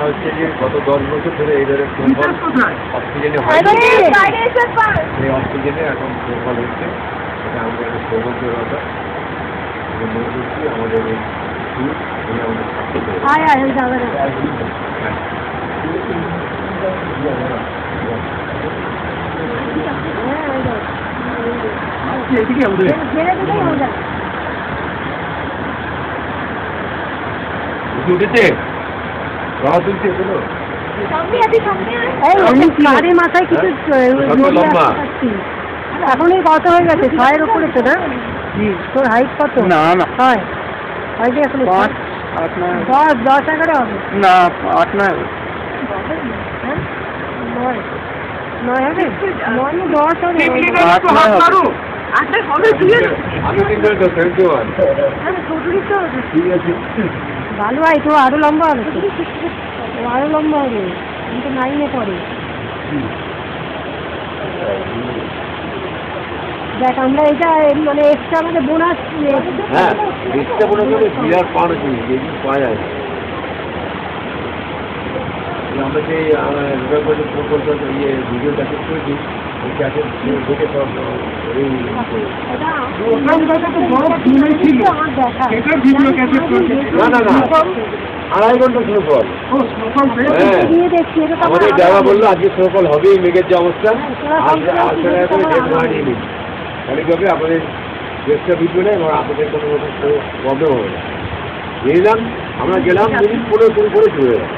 হচ্ছে যে গত 10 বছর ধরে এই ধরনের অক্সিজেনে হয়, এই অক্সিজেনে এখন ফল হচ্ছে। এটা আমাদের একটা সৌভাগ্যের কথা। মনে করছি আমাদের এই সুর উনি আমাদের সাথে এদিকে আমাদের উঠেছে রওয়া তুলছে এগুলো মাথায় কিছু এখনই কত হয়ে গেছে 6-এর উপরে তো না? তোর হাইট কত? না না 6 হাইট এখন 5 8 9 10 11 হবে না 8 9 হবে। 9 হবে 9 10 হবে 8 9 হবে। আমি কিন্তু ভালো হয় তো আরো লম্বা হবে তো, ও আরো লম্বা হবে, কিন্তু 9-এ পড়ে। দেখ আমরা এটা মানে এক্সট্রা আমাদের বোনাস। হ্যাঁ এক্সট্রা বোনাস হবে, বিরাট পাওয়া জিনিস যেগুলো পাওয়া যায়। আমরা যে প্রকল্প ইয়ে ভিডিও ক্যাসেট করেছি, ওই ক্যাসেট দেখে সব এই না না না 2.5 ঘন্টা স্নোফল। হ্যাঁ আমাদের ড্রাইভার বললো আজকে স্নোফল হবেই, মেঘের যে অবস্থা আসলে অনেকভাবে আপনাদের চেষ্টা ভিডিও নেই এবং আপনাদের কোনো প্রবলেম হবে না। নিলাম আমরা গেলাম 15 করে চলে গেলাম।